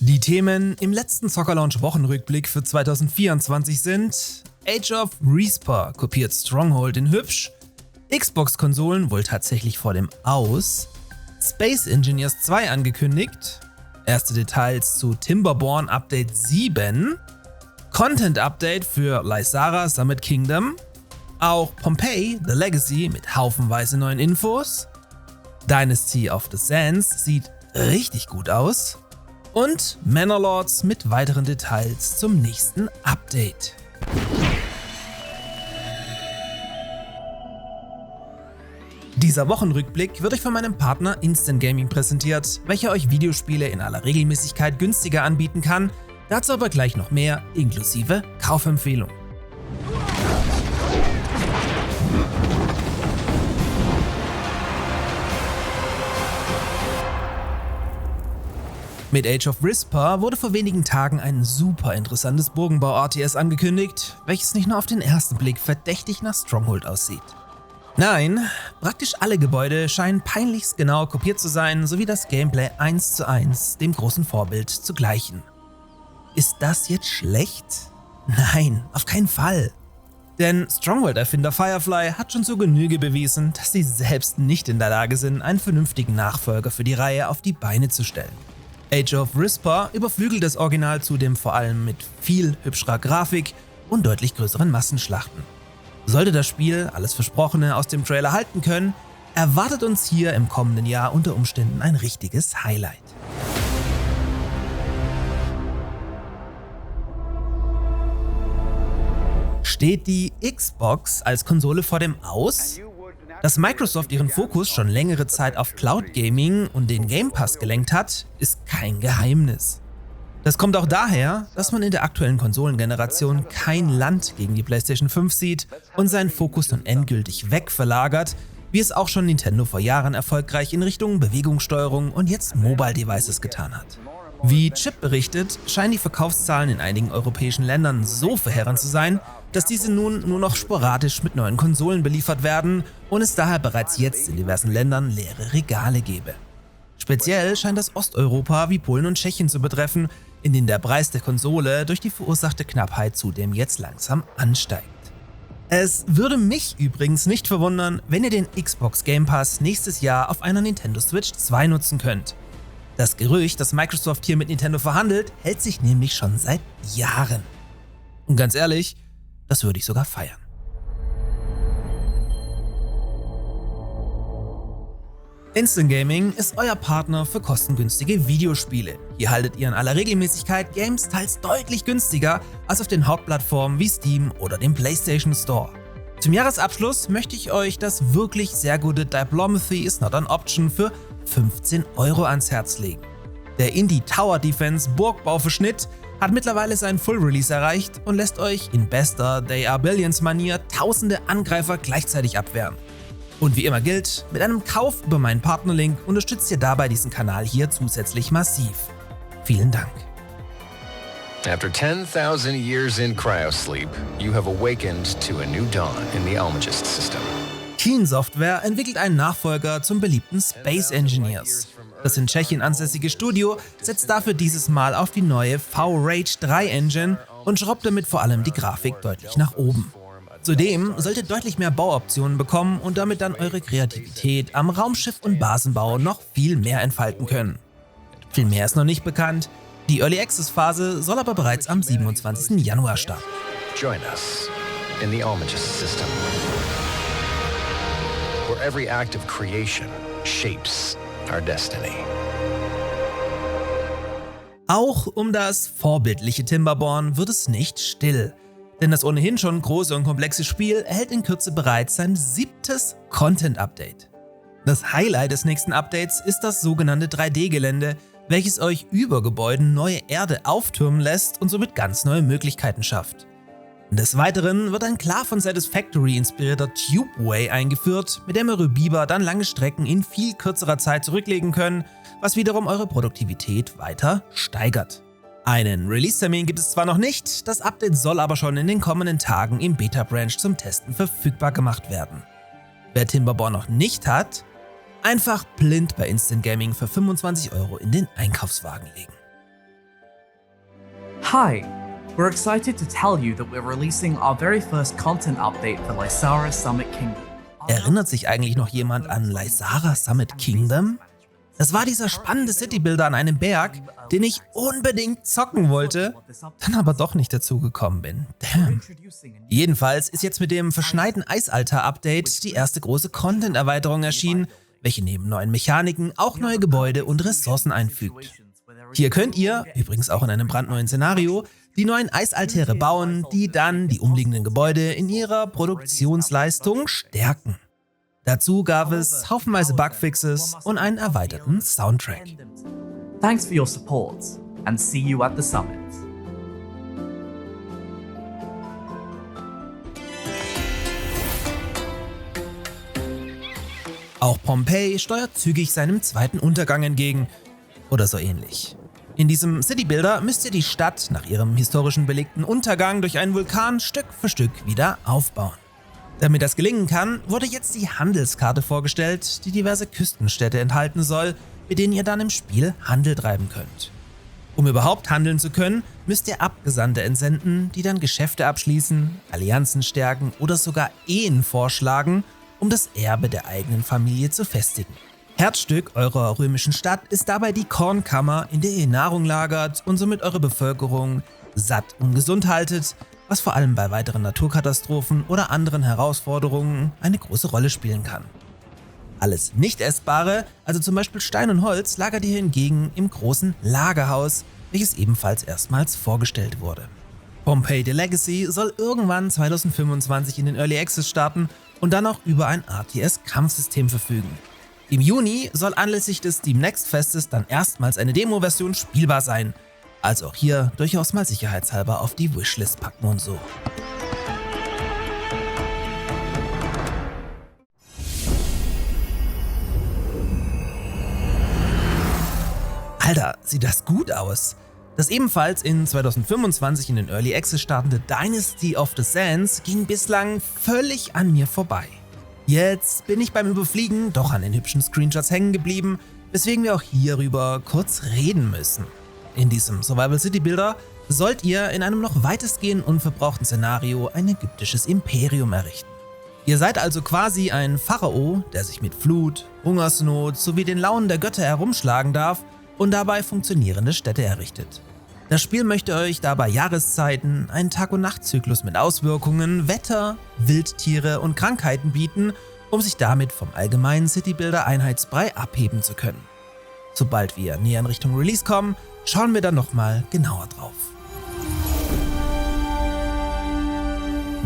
Die Themen im letzten Zockerlaunch-Wochenrückblick für 2024 sind: Age of Respawn kopiert Stronghold in hübsch, Xbox-Konsolen wohl tatsächlich vor dem Aus, Space Engineers 2 angekündigt, erste Details zu Timberborn Update 7, Content-Update für Lysara Summit Kingdom, auch Pompeii The Legacy mit haufenweise neuen Infos, Dynasty of the Sands sieht richtig gut aus und Manor-Lords mit weiteren Details zum nächsten Update. Dieser Wochenrückblick wird euch von meinem Partner Instant Gaming präsentiert, welcher euch Videospiele in aller Regelmäßigkeit günstiger anbieten kann. Dazu aber gleich noch mehr, inklusive Kaufempfehlung. Mit Age of Respawn wurde vor wenigen Tagen ein super interessantes Burgenbau-RTS angekündigt, welches nicht nur auf den ersten Blick verdächtig nach Stronghold aussieht. Nein, praktisch alle Gebäude scheinen peinlichst genau kopiert zu sein, sowie das Gameplay 1:1 dem großen Vorbild zu gleichen. Ist das jetzt schlecht? Nein, auf keinen Fall. Denn Stronghold-Erfinder Firefly hat schon zur Genüge bewiesen, dass sie selbst nicht in der Lage sind, einen vernünftigen Nachfolger für die Reihe auf die Beine zu stellen. Age of Respawn überflügelt das Original zudem vor allem mit viel hübscherer Grafik und deutlich größeren Massenschlachten. Sollte das Spiel alles Versprochene aus dem Trailer halten können, erwartet uns hier im kommenden Jahr unter Umständen ein richtiges Highlight. Steht die Xbox als Konsole vor dem Aus? Dass Microsoft ihren Fokus schon längere Zeit auf Cloud Gaming und den Game Pass gelenkt hat, ist kein Geheimnis. Das kommt auch daher, dass man in der aktuellen Konsolengeneration kein Land gegen die PlayStation 5 sieht und seinen Fokus nun endgültig wegverlagert, wie es auch schon Nintendo vor Jahren erfolgreich in Richtung Bewegungssteuerung und jetzt Mobile Devices getan hat. Wie Chip berichtet, scheinen die Verkaufszahlen in einigen europäischen Ländern so verheerend zu sein, dass diese nun nur noch sporadisch mit neuen Konsolen beliefert werden und es daher bereits jetzt in diversen Ländern leere Regale gäbe. Speziell scheint das Osteuropa wie Polen und Tschechien zu betreffen, in denen der Preis der Konsole durch die verursachte Knappheit zudem jetzt langsam ansteigt. Es würde mich übrigens nicht verwundern, wenn ihr den Xbox Game Pass nächstes Jahr auf einer Nintendo Switch 2 nutzen könnt. Das Gerücht, dass Microsoft hier mit Nintendo verhandelt, hält sich nämlich schon seit Jahren. Und ganz ehrlich, das würde ich sogar feiern. Instant Gaming ist euer Partner für kostengünstige Videospiele. Hier haltet ihr in aller Regelmäßigkeit Games teils deutlich günstiger als auf den Hauptplattformen wie Steam oder dem PlayStation Store. Zum Jahresabschluss möchte ich euch das wirklich sehr gute Diplomacy is not an option für 15 € ans Herz legen. Der Indie Tower Defense Burgbauverschnitt hat mittlerweile seinen Full Release erreicht und lässt euch in bester They Are Billions Manier tausende Angreifer gleichzeitig abwehren. Und wie immer gilt, mit einem Kauf über meinen Partnerlink unterstützt ihr dabei diesen Kanal hier zusätzlich massiv. Vielen Dank. After 10,000 years in cryosleep, you have awakened to a new dawn in the Almagist system. Keen Software entwickelt einen Nachfolger zum beliebten Space Engineers. Das in Tschechien ansässige Studio setzt dafür dieses Mal auf die neue V-Rage 3 Engine und schraubt damit vor allem die Grafik deutlich nach oben. Zudem sollt ihr deutlich mehr Bauoptionen bekommen und damit dann eure Kreativität am Raumschiff- und Basenbau noch viel mehr entfalten können. Viel mehr ist noch nicht bekannt, die Early Access Phase soll aber bereits am 27. Januar starten. Join us in the Almagist system, where every act of creation shapes our destiny. Auch um das vorbildliche Timberborn wird es nicht still. Denn das ohnehin schon große und komplexe Spiel erhält in Kürze bereits sein 7. Content-Update. Das Highlight des nächsten Updates ist das sogenannte 3D-Gelände, welches euch über Gebäuden neue Erde auftürmen lässt und somit ganz neue Möglichkeiten schafft. Des Weiteren wird ein klar von Satisfactory inspirierter Tubeway eingeführt, mit dem eure Biber dann lange Strecken in viel kürzerer Zeit zurücklegen können, was wiederum eure Produktivität weiter steigert. Einen Release-Termin gibt es zwar noch nicht, das Update soll aber schon in den kommenden Tagen im Beta-Branch zum Testen verfügbar gemacht werden. Wer Timberborn noch nicht hat, einfach blind bei Instant Gaming für 25 € in den Einkaufswagen legen. Hi, we're excited to tell you that we're releasing our very first content update for Lysara Summit Kingdom. Erinnert sich eigentlich noch jemand an Lysara Summit Kingdom? Das war dieser spannende Citybuilder an einem Berg, den ich unbedingt zocken wollte, dann aber doch nicht dazu gekommen bin. Damn. Jedenfalls ist jetzt mit dem verschneiten Eisaltar-Update die erste große Content-Erweiterung erschienen, welche neben neuen Mechaniken auch neue Gebäude und Ressourcen einfügt. Hier könnt ihr, übrigens auch in einem brandneuen Szenario, die neuen Eisaltäre bauen, die dann die umliegenden Gebäude in ihrer Produktionsleistung stärken. Dazu gab es haufenweise Bugfixes und einen erweiterten Soundtrack. Thanks for your support and see you at the summit. Auch Pompeii steuert zügig seinem zweiten Untergang entgegen. Oder so ähnlich. In diesem Citybuilder müsst ihr die Stadt nach ihrem historischen belegten Untergang durch einen Vulkan Stück für Stück wieder aufbauen. Damit das gelingen kann, wurde jetzt die Handelskarte vorgestellt, die diverse Küstenstädte enthalten soll, mit denen ihr dann im Spiel Handel treiben könnt. Um überhaupt handeln zu können, müsst ihr Abgesandte entsenden, die dann Geschäfte abschließen, Allianzen stärken oder sogar Ehen vorschlagen, um das Erbe der eigenen Familie zu festigen. Herzstück eurer römischen Stadt ist dabei die Kornkammer, in der ihr Nahrung lagert und somit eure Bevölkerung satt und gesund haltet, was vor allem bei weiteren Naturkatastrophen oder anderen Herausforderungen eine große Rolle spielen kann. Alles Nicht-Essbare, also zum Beispiel Stein und Holz, lagert ihr hingegen im großen Lagerhaus, welches ebenfalls erstmals vorgestellt wurde. Pompeii The Legacy soll irgendwann 2025 in den Early Access starten und dann auch über ein RTS-Kampfsystem verfügen. Im Juni soll anlässlich des Steam Next Festes dann erstmals eine Demo-Version spielbar sein. Also auch hier durchaus mal sicherheitshalber auf die Wishlist packen und so. Alter, sieht das gut aus. Das ebenfalls in 2025 in den Early Access startende Dynasty of the Sands ging bislang völlig an mir vorbei. Jetzt bin ich beim Überfliegen doch an den hübschen Screenshots hängen geblieben, weswegen wir auch hierüber kurz reden müssen. In diesem Survival City Builder sollt ihr in einem noch weitestgehend unverbrauchten Szenario ein ägyptisches Imperium errichten. Ihr seid also quasi ein Pharao, der sich mit Flut, Hungersnot sowie den Launen der Götter herumschlagen darf und dabei funktionierende Städte errichtet. Das Spiel möchte euch dabei Jahreszeiten, einen Tag- und Nachtzyklus mit Auswirkungen, Wetter, Wildtiere und Krankheiten bieten, um sich damit vom allgemeinen Citybuilder-Einheitsbrei abheben zu können. Sobald wir näher in Richtung Release kommen, schauen wir dann nochmal genauer drauf.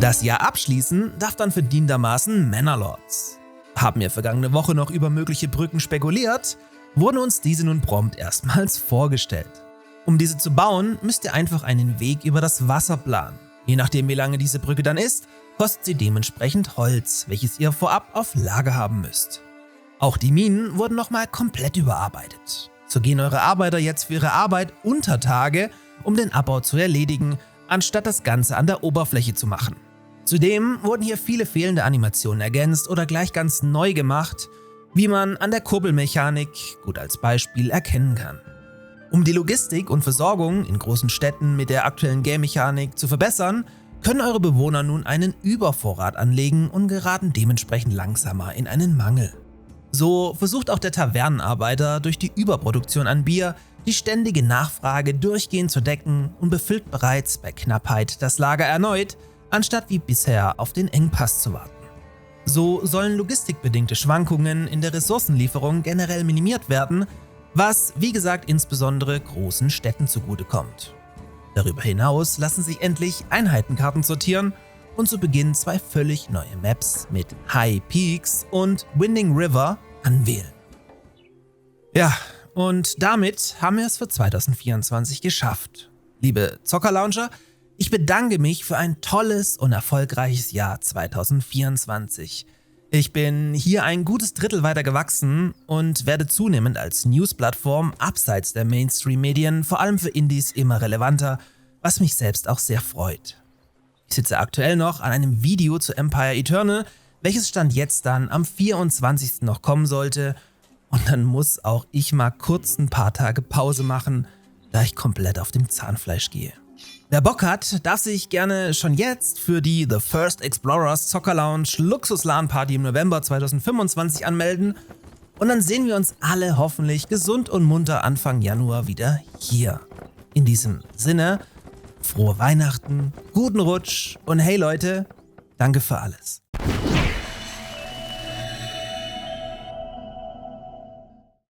Das Jahr abschließen darf dann verdientermaßen Manor-Lords. Haben wir vergangene Woche noch über mögliche Brücken spekuliert, wurden uns diese nun prompt erstmals vorgestellt. Um diese zu bauen, müsst ihr einfach einen Weg über das Wasser planen. Je nachdem wie lange diese Brücke dann ist, kostet sie dementsprechend Holz, welches ihr vorab auf Lager haben müsst. Auch die Minen wurden nochmal komplett überarbeitet. So gehen eure Arbeiter jetzt für ihre Arbeit unter Tage, um den Abbau zu erledigen, anstatt das Ganze an der Oberfläche zu machen. Zudem wurden hier viele fehlende Animationen ergänzt oder gleich ganz neu gemacht, wie man an der Kurbelmechanik gut als Beispiel erkennen kann. Um die Logistik und Versorgung in großen Städten mit der aktuellen Game-Mechanik zu verbessern, können eure Bewohner nun einen Übervorrat anlegen und geraten dementsprechend langsamer in einen Mangel. So versucht auch der Tavernenarbeiter durch die Überproduktion an Bier die ständige Nachfrage durchgehend zu decken und befüllt bereits bei Knappheit das Lager erneut, anstatt wie bisher auf den Engpass zu warten. So sollen logistikbedingte Schwankungen in der Ressourcenlieferung generell minimiert werden, was, wie gesagt, insbesondere großen Städten zugutekommt. Darüber hinaus lassen sich endlich Einheitenkarten sortieren und zu Beginn 2 völlig neue Maps mit High Peaks und Winding River anwählen. Ja, und damit haben wir es für 2024 geschafft. Liebe Zockerlauncher, ich bedanke mich für ein tolles und erfolgreiches Jahr 2024. Ich bin hier ein gutes Drittel weiter gewachsen und werde zunehmend als News-Plattform abseits der Mainstream-Medien vor allem für Indies immer relevanter, was mich selbst auch sehr freut. Ich sitze aktuell noch an einem Video zu Empire Eternal, welches Stand jetzt dann am 24. noch kommen sollte, und dann muss auch ich mal kurz ein paar Tage Pause machen, da ich komplett auf dem Zahnfleisch gehe. Wer Bock hat, darf sich gerne schon jetzt für die The First Explorers Soccer Lounge Luxus-LAN-Party im November 2025 anmelden und dann sehen wir uns alle hoffentlich gesund und munter Anfang Januar wieder hier. In diesem Sinne, frohe Weihnachten, guten Rutsch und hey Leute, danke für alles.